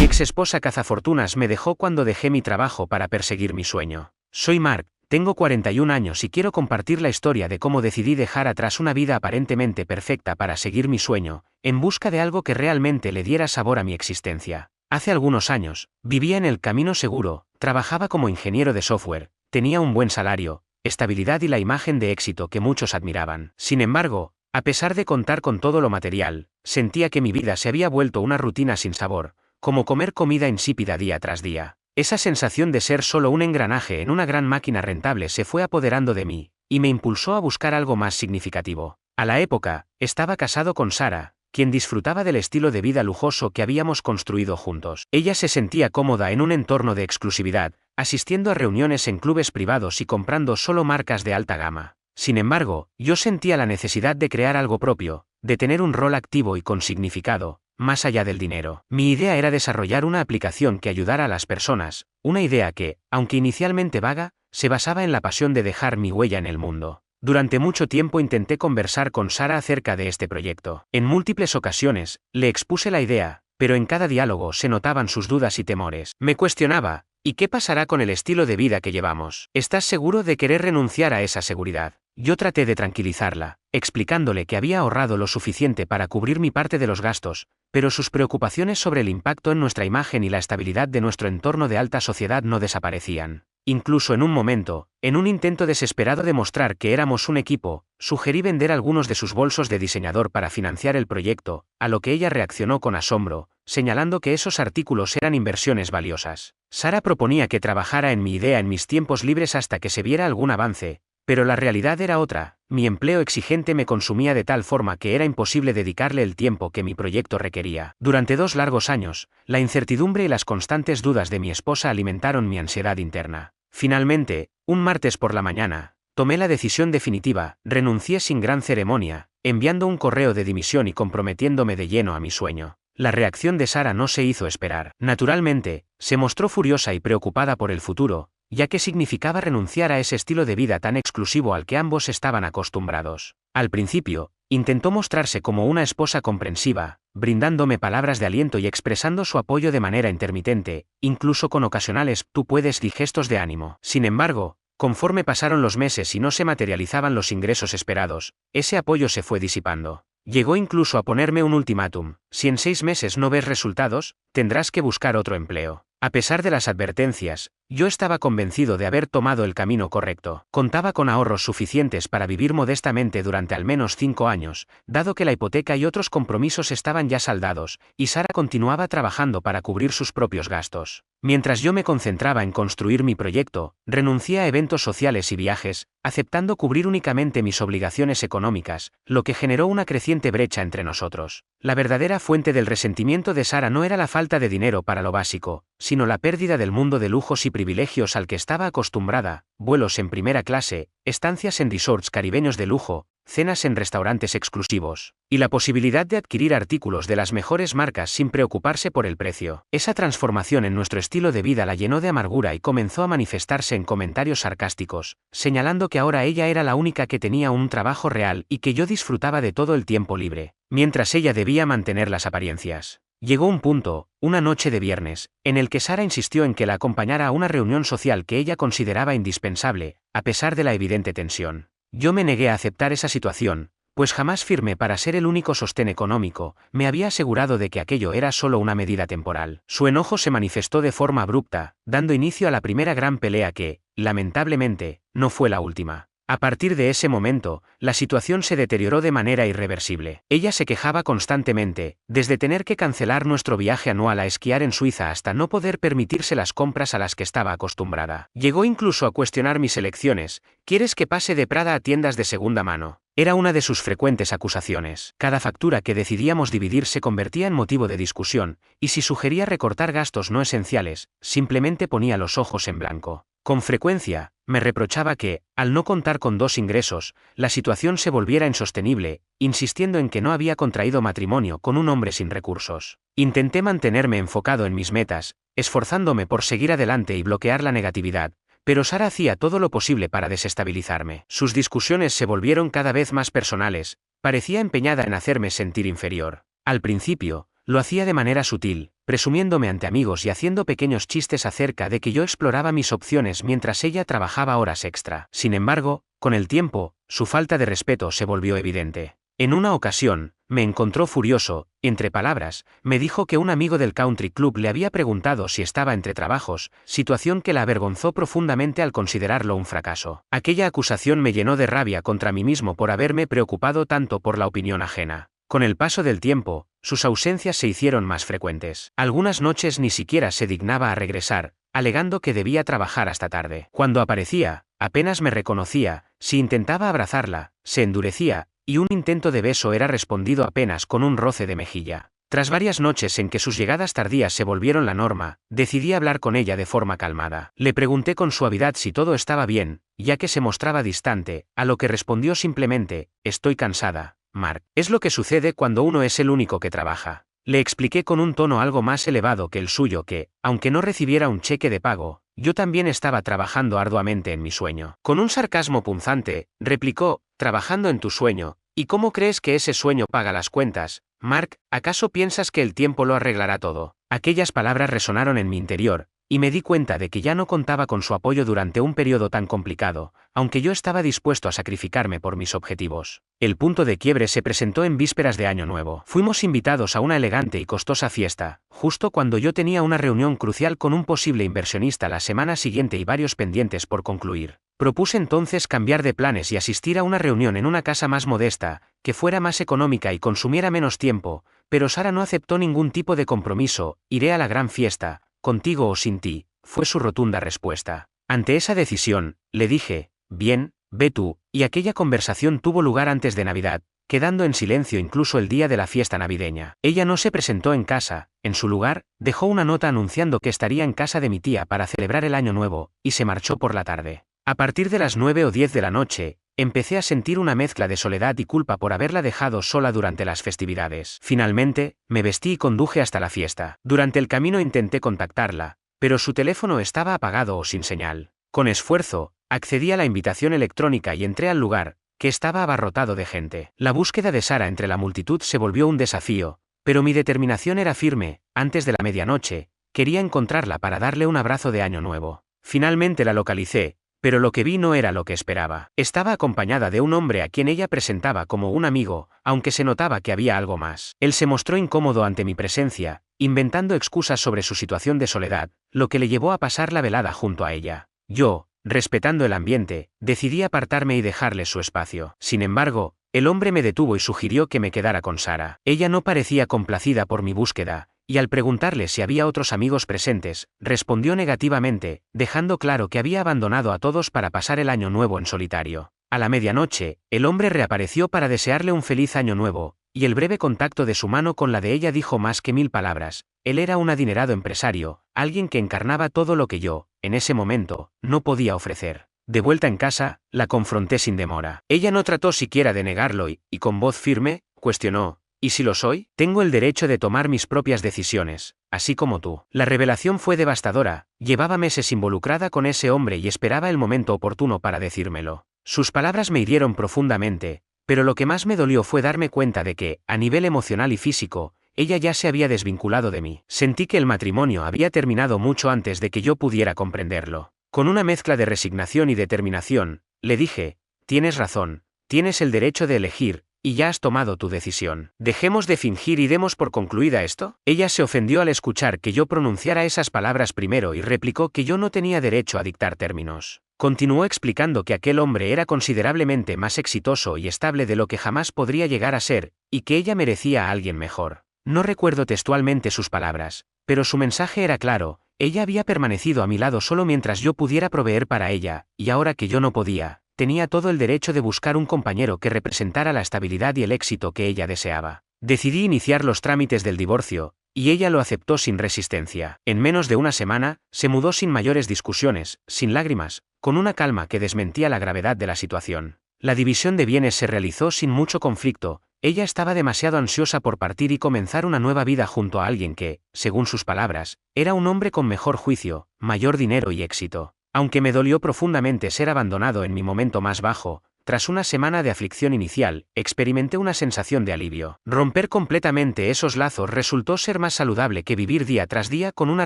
ex esposa cazafortunas me dejó cuando dejé mi trabajo para perseguir mi sueño. Soy Mark, tengo 41 años y quiero compartir la historia de cómo decidí dejar atrás una vida aparentemente perfecta para seguir mi sueño, en busca de algo que realmente le diera sabor a mi existencia. Hace algunos años, vivía en el camino seguro, trabajaba como ingeniero de software, tenía un buen salario, estabilidad y la imagen de éxito que muchos admiraban. Sin embargo, a pesar de contar con todo lo material, sentía que mi vida se había vuelto una rutina sin sabor, como comer comida insípida día tras día. Esa sensación de ser solo un engranaje en una gran máquina rentable se fue apoderando de mí, y me impulsó a buscar algo más significativo. A la época, estaba casado con Sara, quien disfrutaba del estilo de vida lujoso que habíamos construido juntos. Ella se sentía cómoda en un entorno de exclusividad, asistiendo a reuniones en clubes privados y comprando solo marcas de alta gama. Sin embargo, yo sentía la necesidad de crear algo propio, de tener un rol activo y con significado, más allá del dinero. Mi idea era desarrollar una aplicación que ayudara a las personas, una idea que, aunque inicialmente vaga, se basaba en la pasión de dejar mi huella en el mundo. Durante mucho tiempo intenté conversar con Sara acerca de este proyecto. En múltiples ocasiones, le expuse la idea, pero en cada diálogo se notaban sus dudas y temores. Me cuestionaba, ¿y qué pasará con el estilo de vida que llevamos? ¿Estás seguro de querer renunciar a esa seguridad? Yo traté de tranquilizarla, explicándole que había ahorrado lo suficiente para cubrir mi parte de los gastos, pero sus preocupaciones sobre el impacto en nuestra imagen y la estabilidad de nuestro entorno de alta sociedad no desaparecían. Incluso en un momento, en un intento desesperado de mostrar que éramos un equipo, sugerí vender algunos de sus bolsos de diseñador para financiar el proyecto, a lo que ella reaccionó con asombro, señalando que esos artículos eran inversiones valiosas. Sara proponía que trabajara en mi idea en mis tiempos libres hasta que se viera algún avance, pero la realidad era otra. Mi empleo exigente me consumía de tal forma que era imposible dedicarle el tiempo que mi proyecto requería. Durante 2 largos años, la incertidumbre y las constantes dudas de mi esposa alimentaron mi ansiedad interna. Finalmente, un martes por la mañana, tomé la decisión definitiva, renuncié sin gran ceremonia, enviando un correo de dimisión y comprometiéndome de lleno a mi sueño. La reacción de Sara no se hizo esperar. Naturalmente, se mostró furiosa y preocupada por el futuro, ya que significaba renunciar a ese estilo de vida tan exclusivo al que ambos estaban acostumbrados. Al principio, intentó mostrarse como una esposa comprensiva, brindándome palabras de aliento y expresando su apoyo de manera intermitente, incluso con ocasionales "tú puedes" y gestos de ánimo. Sin embargo, conforme pasaron los meses y no se materializaban los ingresos esperados, ese apoyo se fue disipando. Llegó incluso a ponerme un ultimátum: si en 6 meses no ves resultados, tendrás que buscar otro empleo. A pesar de las advertencias, yo estaba convencido de haber tomado el camino correcto. Contaba con ahorros suficientes para vivir modestamente durante al menos 5 años, dado que la hipoteca y otros compromisos estaban ya saldados, y Sara continuaba trabajando para cubrir sus propios gastos. Mientras yo me concentraba en construir mi proyecto, renuncié a eventos sociales y viajes, aceptando cubrir únicamente mis obligaciones económicas, lo que generó una creciente brecha entre nosotros. La verdadera fuente del resentimiento de Sara no era la falta de dinero para lo básico, sino la pérdida del mundo de lujos y privilegios al que estaba acostumbrada: vuelos en primera clase, estancias en resorts caribeños de lujo, cenas en restaurantes exclusivos, y la posibilidad de adquirir artículos de las mejores marcas sin preocuparse por el precio. Esa transformación en nuestro estilo de vida la llenó de amargura y comenzó a manifestarse en comentarios sarcásticos, señalando que ahora ella era la única que tenía un trabajo real y que yo disfrutaba de todo el tiempo libre, mientras ella debía mantener las apariencias. Llegó un punto, una noche de viernes, en el que Sara insistió en que la acompañara a una reunión social que ella consideraba indispensable, a pesar de la evidente tensión. Yo me negué a aceptar esa situación, pues jamás firmé para ser el único sostén económico. Me había asegurado de que aquello era solo una medida temporal. Su enojo se manifestó de forma abrupta, dando inicio a la primera gran pelea que, lamentablemente, no fue la última. A partir de ese momento, la situación se deterioró de manera irreversible. Ella se quejaba constantemente, desde tener que cancelar nuestro viaje anual a esquiar en Suiza hasta no poder permitirse las compras a las que estaba acostumbrada. Llegó incluso a cuestionar mis elecciones: ¿quieres que pase de Prada a tiendas de segunda mano? Era una de sus frecuentes acusaciones. Cada factura que decidíamos dividir se convertía en motivo de discusión, y si sugería recortar gastos no esenciales, simplemente ponía los ojos en blanco. Con frecuencia, me reprochaba que, al no contar con 2 ingresos, la situación se volviera insostenible, insistiendo en que no había contraído matrimonio con un hombre sin recursos. Intenté mantenerme enfocado en mis metas, esforzándome por seguir adelante y bloquear la negatividad, pero Sara hacía todo lo posible para desestabilizarme. Sus discusiones se volvieron cada vez más personales, parecía empeñada en hacerme sentir inferior. Al principio, lo hacía de manera sutil, presumiéndome ante amigos y haciendo pequeños chistes acerca de que yo exploraba mis opciones mientras ella trabajaba horas extra. Sin embargo, con el tiempo, su falta de respeto se volvió evidente. En una ocasión, me encontró furioso, entre palabras, me dijo que un amigo del country club le había preguntado si estaba entre trabajos, situación que la avergonzó profundamente al considerarlo un fracaso. Aquella acusación me llenó de rabia contra mí mismo por haberme preocupado tanto por la opinión ajena. Con el paso del tiempo, sus ausencias se hicieron más frecuentes. Algunas noches ni siquiera se dignaba a regresar, alegando que debía trabajar hasta tarde. Cuando aparecía, apenas me reconocía, si intentaba abrazarla, se endurecía, y un intento de beso era respondido apenas con un roce de mejilla. Tras varias noches en que sus llegadas tardías se volvieron la norma, decidí hablar con ella de forma calmada. Le pregunté con suavidad si todo estaba bien, ya que se mostraba distante, a lo que respondió simplemente: estoy cansada, Mark. Es lo que sucede cuando uno es el único que trabaja. Le expliqué con un tono algo más elevado que el suyo que, aunque no recibiera un cheque de pago, yo también estaba trabajando arduamente en mi sueño. Con un sarcasmo punzante, replicó: trabajando en tu sueño, ¿y cómo crees que ese sueño paga las cuentas, Mark? ¿Acaso piensas que el tiempo lo arreglará todo? Aquellas palabras resonaron en mi interior, y me di cuenta de que ya no contaba con su apoyo durante un periodo tan complicado, aunque yo estaba dispuesto a sacrificarme por mis objetivos. El punto de quiebre se presentó en vísperas de Año Nuevo. Fuimos invitados a una elegante y costosa fiesta, justo cuando yo tenía una reunión crucial con un posible inversionista la semana siguiente y varios pendientes por concluir. Propuse entonces cambiar de planes y asistir a una reunión en una casa más modesta, que fuera más económica y consumiera menos tiempo, pero Sara no aceptó ningún tipo de compromiso. Iré a la gran fiesta, contigo o sin ti, fue su rotunda respuesta. Ante esa decisión, le dije: bien, ve tú, y aquella conversación tuvo lugar antes de Navidad, quedando en silencio incluso el día de la fiesta navideña. Ella no se presentó en casa, en su lugar, dejó una nota anunciando que estaría en casa de mi tía para celebrar el Año Nuevo, y se marchó por la tarde. A partir de las 9 o 10 de la noche, empecé a sentir una mezcla de soledad y culpa por haberla dejado sola durante las festividades. Finalmente, me vestí y conduje hasta la fiesta. Durante el camino intenté contactarla, pero su teléfono estaba apagado o sin señal. Con esfuerzo, accedí a la invitación electrónica y entré al lugar, que estaba abarrotado de gente. La búsqueda de Sara entre la multitud se volvió un desafío, pero mi determinación era firme. Antes de la medianoche, quería encontrarla para darle un abrazo de Año Nuevo. Finalmente la localicé, pero lo que vi no era lo que esperaba. Estaba acompañada de un hombre a quien ella presentaba como un amigo, aunque se notaba que había algo más. Él se mostró incómodo ante mi presencia, inventando excusas sobre su situación de soledad, lo que le llevó a pasar la velada junto a ella. Yo, respetando el ambiente, decidí apartarme y dejarle su espacio. Sin embargo, el hombre me detuvo y sugirió que me quedara con Sara. Ella no parecía complacida por mi búsqueda, y al preguntarle si había otros amigos presentes, respondió negativamente, dejando claro que había abandonado a todos para pasar el Año Nuevo en solitario. A la medianoche, el hombre reapareció para desearle un feliz Año Nuevo, y el breve contacto de su mano con la de ella dijo más que 1000 palabras. Él era un adinerado empresario, alguien que encarnaba todo lo que yo, en ese momento, no podía ofrecer. De vuelta en casa, la confronté sin demora. Ella no trató siquiera de negarlo y con voz firme, cuestionó: ¿y si lo soy? Tengo el derecho de tomar mis propias decisiones, así como tú. La revelación fue devastadora. Llevaba meses involucrada con ese hombre y esperaba el momento oportuno para decírmelo. Sus palabras me hirieron profundamente, pero lo que más me dolió fue darme cuenta de que, a nivel emocional y físico, ella ya se había desvinculado de mí. Sentí que el matrimonio había terminado mucho antes de que yo pudiera comprenderlo. Con una mezcla de resignación y determinación, le dije: tienes razón, tienes el derecho de elegir, y ya has tomado tu decisión. ¿Dejemos de fingir y demos por concluida esto? Ella se ofendió al escuchar que yo pronunciara esas palabras primero y replicó que yo no tenía derecho a dictar términos. Continuó explicando que aquel hombre era considerablemente más exitoso y estable de lo que jamás podría llegar a ser, y que ella merecía a alguien mejor. No recuerdo textualmente sus palabras, pero su mensaje era claro: ella había permanecido a mi lado solo mientras yo pudiera proveer para ella, y ahora que yo no podía, tenía todo el derecho de buscar un compañero que representara la estabilidad y el éxito que ella deseaba. Decidí iniciar los trámites del divorcio, y ella lo aceptó sin resistencia. En menos de una semana, se mudó sin mayores discusiones, sin lágrimas, con una calma que desmentía la gravedad de la situación. La división de bienes se realizó sin mucho conflicto. Ella estaba demasiado ansiosa por partir y comenzar una nueva vida junto a alguien que, según sus palabras, era un hombre con mejor juicio, mayor dinero y éxito. Aunque me dolió profundamente ser abandonado en mi momento más bajo, tras una semana de aflicción inicial, experimenté una sensación de alivio. Romper completamente esos lazos resultó ser más saludable que vivir día tras día con una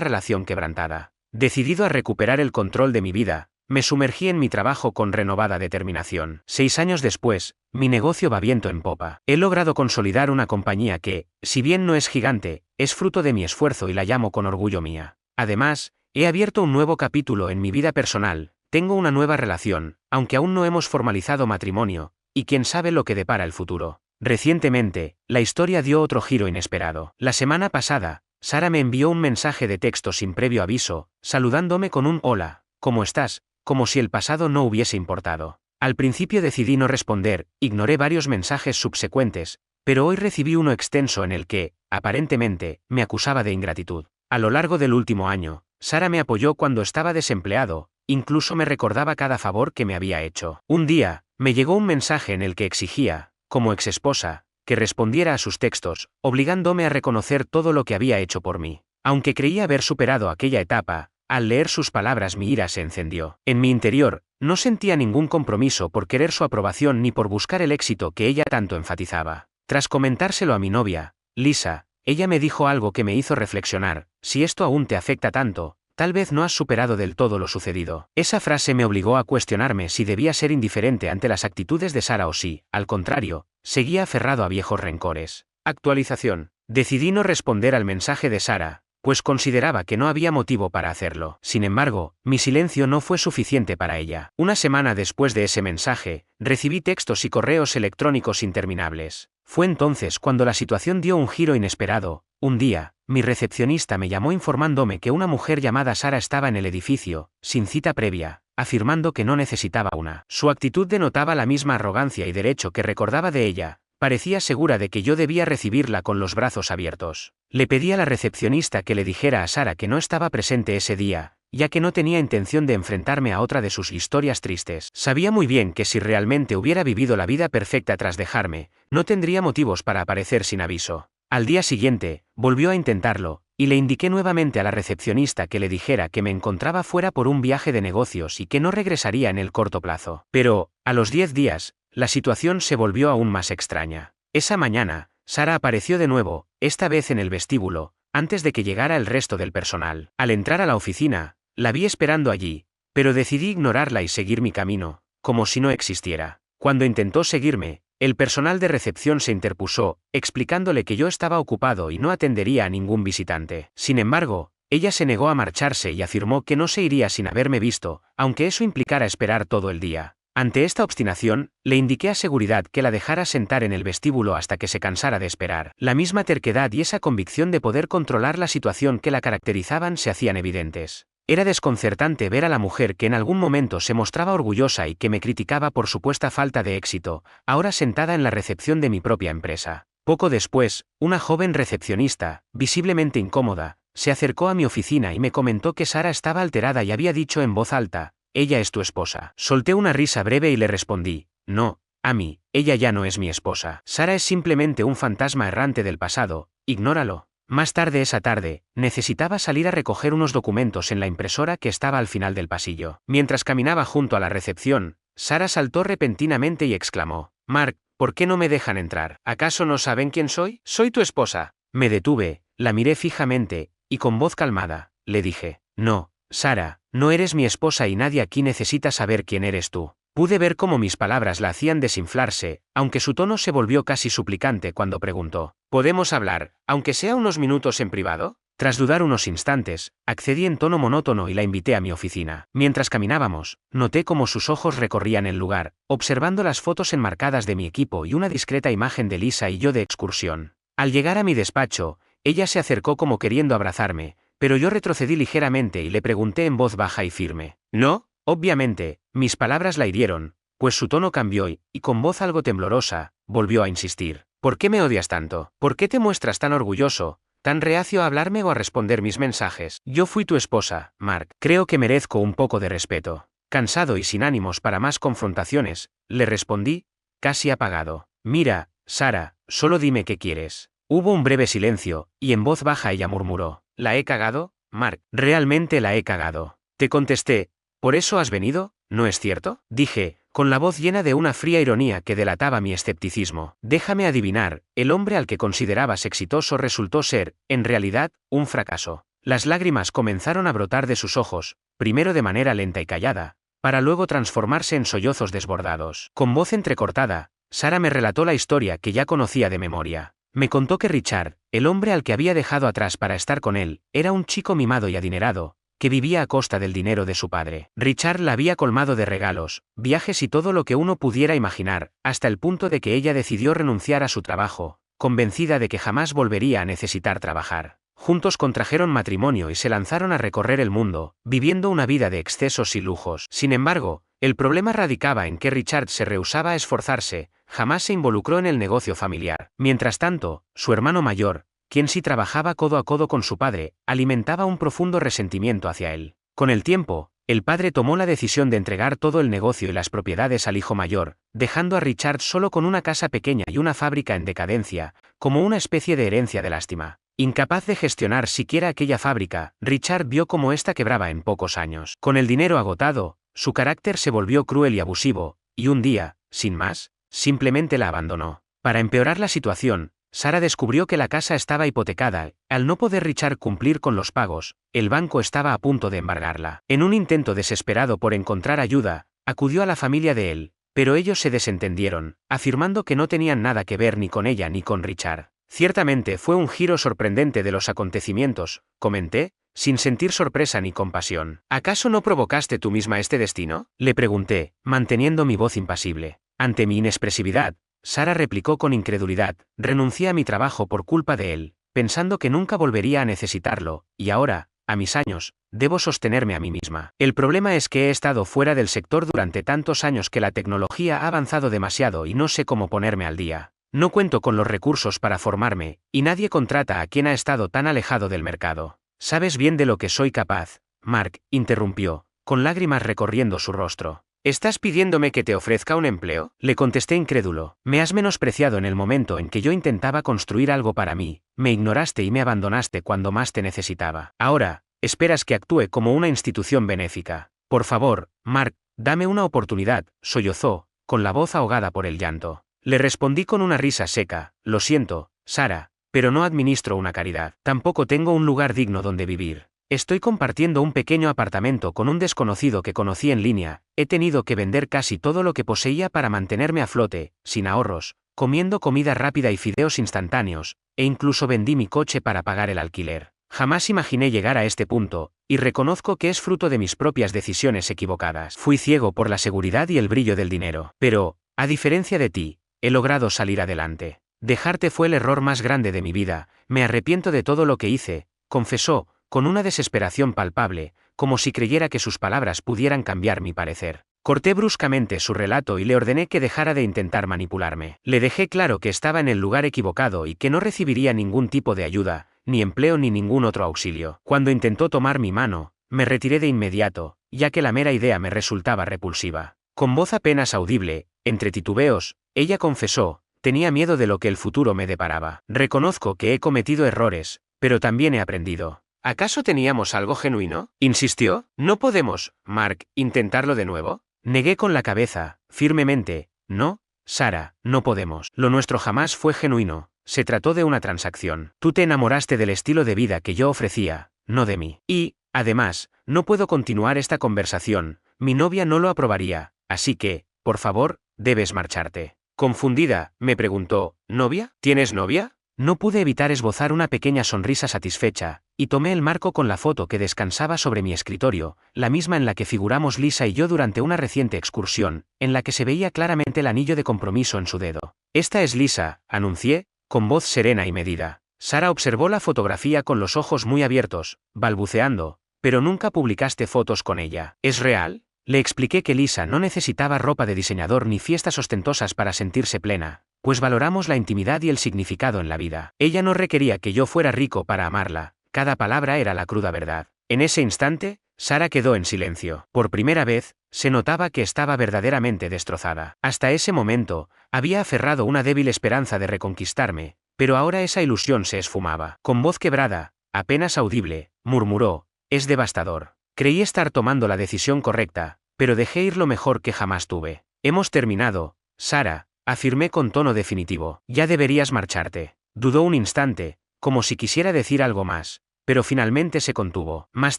relación quebrantada. Decidido a recuperar el control de mi vida, me sumergí en mi trabajo con renovada determinación. 6 años después, mi negocio va viento en popa. He logrado consolidar una compañía que, si bien no es gigante, es fruto de mi esfuerzo y la llamo con orgullo mía. Además, he abierto un nuevo capítulo en mi vida personal, tengo una nueva relación, aunque aún no hemos formalizado matrimonio, y quién sabe lo que depara el futuro. Recientemente, la historia dio otro giro inesperado. La semana pasada, Sara me envió un mensaje de texto sin previo aviso, saludándome con un hola, ¿cómo estás?, como si el pasado no hubiese importado. Al principio decidí no responder, ignoré varios mensajes subsecuentes, pero hoy recibí uno extenso en el que, aparentemente, me acusaba de ingratitud. A lo largo del último año, Sara me apoyó cuando estaba desempleado, incluso me recordaba cada favor que me había hecho. Un día, me llegó un mensaje en el que exigía, como exesposa, que respondiera a sus textos, obligándome a reconocer todo lo que había hecho por mí. Aunque creía haber superado aquella etapa, al leer sus palabras mi ira se encendió. En mi interior, no sentía ningún compromiso por querer su aprobación ni por buscar el éxito que ella tanto enfatizaba. Tras comentárselo a mi novia, Lisa, ella me dijo algo que me hizo reflexionar: si esto aún te afecta tanto, tal vez no has superado del todo lo sucedido. Esa frase me obligó a cuestionarme si debía ser indiferente ante las actitudes de Sara o si, al contrario, seguía aferrado a viejos rencores. Actualización. Decidí no responder al mensaje de Sara, pues consideraba que no había motivo para hacerlo. Sin embargo, mi silencio no fue suficiente para ella. Una semana después de ese mensaje, recibí textos y correos electrónicos interminables. Fue entonces cuando la situación dio un giro inesperado. Un día, mi recepcionista me llamó informándome que una mujer llamada Sara estaba en el edificio, sin cita previa, afirmando que no necesitaba una. Su actitud denotaba la misma arrogancia y derecho que recordaba de ella. Parecía segura de que yo debía recibirla con los brazos abiertos. Le pedí a la recepcionista que le dijera a Sara que no estaba presente ese día, ya que no tenía intención de enfrentarme a otra de sus historias tristes. Sabía muy bien que si realmente hubiera vivido la vida perfecta tras dejarme, no tendría motivos para aparecer sin aviso. Al día siguiente, volvió a intentarlo, y le indiqué nuevamente a la recepcionista que le dijera que me encontraba fuera por un viaje de negocios y que no regresaría en el corto plazo. Pero, a los 10 días, la situación se volvió aún más extraña. Esa mañana, Sara apareció de nuevo, esta vez en el vestíbulo, antes de que llegara el resto del personal. Al entrar a la oficina, la vi esperando allí, pero decidí ignorarla y seguir mi camino, como si no existiera. Cuando intentó seguirme, el personal de recepción se interpuso, explicándole que yo estaba ocupado y no atendería a ningún visitante. Sin embargo, ella se negó a marcharse y afirmó que no se iría sin haberme visto, aunque eso implicara esperar todo el día. Ante esta obstinación, le indiqué a seguridad que la dejara sentar en el vestíbulo hasta que se cansara de esperar. La misma terquedad y esa convicción de poder controlar la situación que la caracterizaban se hacían evidentes. Era desconcertante ver a la mujer que en algún momento se mostraba orgullosa y que me criticaba por supuesta falta de éxito, ahora sentada en la recepción de mi propia empresa. Poco después, una joven recepcionista, visiblemente incómoda, se acercó a mi oficina y me comentó que Sara estaba alterada y había dicho en voz alta: «¿Ella es tu esposa?». Solté una risa breve y le respondí: «No, Amy, ella ya no es mi esposa. Sara es simplemente un fantasma errante del pasado, ignóralo». Más tarde esa tarde, necesitaba salir a recoger unos documentos en la impresora que estaba al final del pasillo. Mientras caminaba junto a la recepción, Sara saltó repentinamente y exclamó: «Mark, ¿por qué no me dejan entrar? ¿Acaso no saben quién soy? Soy tu esposa». Me detuve, la miré fijamente, y con voz calmada, le dije: «No, Sara, no eres mi esposa y nadie aquí necesita saber quién eres tú». Pude ver cómo mis palabras la hacían desinflarse, aunque su tono se volvió casi suplicante cuando preguntó: «¿Podemos hablar, aunque sea unos minutos en privado?». Tras dudar unos instantes, accedí en tono monótono y la invité a mi oficina. Mientras caminábamos, noté cómo sus ojos recorrían el lugar, observando las fotos enmarcadas de mi equipo y una discreta imagen de Lisa y yo de excursión. Al llegar a mi despacho, ella se acercó como queriendo abrazarme, pero yo retrocedí ligeramente y le pregunté en voz baja y firme: «¿No?». Obviamente, mis palabras la hirieron, pues su tono cambió y, con voz algo temblorosa, volvió a insistir: «¿Por qué me odias tanto? ¿Por qué te muestras tan orgulloso, tan reacio a hablarme o a responder mis mensajes? Yo fui tu esposa, Mark. Creo que merezco un poco de respeto». Cansado y sin ánimos para más confrontaciones, le respondí, casi apagado: «Mira, Sara, solo dime qué quieres». Hubo un breve silencio, y en voz baja ella murmuró: «¿La he cagado, Mark? Realmente la he cagado». Te contesté: «¿Por eso has venido? ¿No es cierto?». Dije, con la voz llena de una fría ironía que delataba mi escepticismo. Déjame adivinar, el hombre al que considerabas exitoso resultó ser, en realidad, un fracaso. Las lágrimas comenzaron a brotar de sus ojos, primero de manera lenta y callada, para luego transformarse en sollozos desbordados. Con voz entrecortada, Sara me relató la historia que ya conocía de memoria. Me contó que Richard, el hombre al que había dejado atrás para estar con él, era un chico mimado y adinerado, que vivía a costa del dinero de su padre. Richard la había colmado de regalos, viajes y todo lo que uno pudiera imaginar, hasta el punto de que ella decidió renunciar a su trabajo, convencida de que jamás volvería a necesitar trabajar. Juntos contrajeron matrimonio y se lanzaron a recorrer el mundo, viviendo una vida de excesos y lujos. Sin embargo, el problema radicaba en que Richard se rehusaba a esforzarse, jamás se involucró en el negocio familiar. Mientras tanto, su hermano mayor, quien sí trabajaba codo a codo con su padre, alimentaba un profundo resentimiento hacia él. Con el tiempo, el padre tomó la decisión de entregar todo el negocio y las propiedades al hijo mayor, dejando a Richard solo con una casa pequeña y una fábrica en decadencia, como una especie de herencia de lástima. Incapaz de gestionar siquiera aquella fábrica, Richard vio cómo ésta quebraba en pocos años. Con el dinero agotado, su carácter se volvió cruel y abusivo, y un día, sin más, simplemente la abandonó. Para empeorar la situación, Sara descubrió que la casa estaba hipotecada. Al no poder Richard cumplir con los pagos, el banco estaba a punto de embargarla. En un intento desesperado por encontrar ayuda, acudió a la familia de él, pero ellos se desentendieron, afirmando que no tenían nada que ver ni con ella ni con Richard. Ciertamente fue un giro sorprendente de los acontecimientos, comenté, sin sentir sorpresa ni compasión. ¿Acaso no provocaste tú misma este destino?, le pregunté, manteniendo mi voz impasible. Ante mi inexpresividad, Sara replicó con incredulidad: renuncié a mi trabajo por culpa de él, pensando que nunca volvería a necesitarlo, y ahora, a mis años, debo sostenerme a mí misma. El problema es que he estado fuera del sector durante tantos años que la tecnología ha avanzado demasiado y no sé cómo ponerme al día. No cuento con los recursos para formarme, y nadie contrata a quien ha estado tan alejado del mercado. ¿Sabes bien de lo que soy capaz?, Mark interrumpió, con lágrimas recorriendo su rostro. ¿Estás pidiéndome que te ofrezca un empleo?, le contesté incrédulo. Me has menospreciado en el momento en que yo intentaba construir algo para mí, me ignoraste y me abandonaste cuando más te necesitaba. Ahora, esperas que actúe como una institución benéfica. Por favor, Mark, dame una oportunidad, sollozó, con la voz ahogada por el llanto. Le respondí con una risa seca: lo siento, Sara, pero no administro una caridad. Tampoco tengo un lugar digno donde vivir. Estoy compartiendo un pequeño apartamento con un desconocido que conocí en línea. He tenido que vender casi todo lo que poseía para mantenerme a flote, sin ahorros, comiendo comida rápida y fideos instantáneos, e incluso vendí mi coche para pagar el alquiler. Jamás imaginé llegar a este punto, y reconozco que es fruto de mis propias decisiones equivocadas. Fui ciego por la seguridad y el brillo del dinero. Pero, a diferencia de ti, he logrado salir adelante. Dejarte fue el error más grande de mi vida, me arrepiento de todo lo que hice, confesó, con una desesperación palpable, como si creyera que sus palabras pudieran cambiar mi parecer. Corté bruscamente su relato y le ordené que dejara de intentar manipularme. Le dejé claro que estaba en el lugar equivocado y que no recibiría ningún tipo de ayuda, ni empleo ni ningún otro auxilio. Cuando intentó tomar mi mano, me retiré de inmediato, ya que la mera idea me resultaba repulsiva. Con voz apenas audible, entre titubeos, ella confesó: tenía miedo de lo que el futuro me deparaba. Reconozco que he cometido errores, pero también he aprendido. ¿Acaso teníamos algo genuino?, insistió. ¿No podemos, Mark, intentarlo de nuevo? Negué con la cabeza, firmemente. No, Sara, no podemos. Lo nuestro jamás fue genuino, se trató de una transacción. Tú te enamoraste del estilo de vida que yo ofrecía, no de mí. Y, además, no puedo continuar esta conversación, mi novia no lo aprobaría, así que, por favor, debes marcharte. Confundida, me preguntó: ¿novia? ¿Tienes novia? No pude evitar esbozar una pequeña sonrisa satisfecha, y tomé el marco con la foto que descansaba sobre mi escritorio, la misma en la que figuramos Lisa y yo durante una reciente excursión, en la que se veía claramente el anillo de compromiso en su dedo. Esta es Lisa, anuncié, con voz serena y medida. Sara observó la fotografía con los ojos muy abiertos, balbuceando: pero nunca publicaste fotos con ella. ¿Es real? Le expliqué que Lisa no necesitaba ropa de diseñador ni fiestas ostentosas para sentirse plena, pues valoramos la intimidad y el significado en la vida. Ella no requería que yo fuera rico para amarla, cada palabra era la cruda verdad. En ese instante, Sara quedó en silencio. Por primera vez, se notaba que estaba verdaderamente destrozada. Hasta ese momento, había aferrado una débil esperanza de reconquistarme, pero ahora esa ilusión se esfumaba. Con voz quebrada, apenas audible, murmuró: es devastador. Creí estar tomando la decisión correcta, pero dejé ir lo mejor que jamás tuve. Hemos terminado, Sara, afirmé con tono definitivo. Ya deberías marcharte. Dudó un instante, como si quisiera decir algo más, pero finalmente se contuvo. Más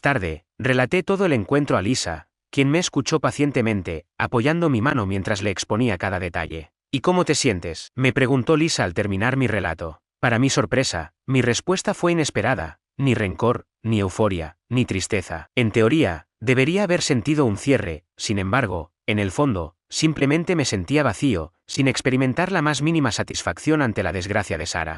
tarde, relaté todo el encuentro a Lisa, quien me escuchó pacientemente, apoyando mi mano mientras le exponía cada detalle. ¿Y cómo te sientes?, me preguntó Lisa al terminar mi relato. Para mi sorpresa, mi respuesta fue inesperada. Ni rencor, ni euforia, ni tristeza. En teoría, debería haber sentido un cierre, sin embargo, en el fondo, simplemente me sentía vacío, sin experimentar la más mínima satisfacción ante la desgracia de Sara.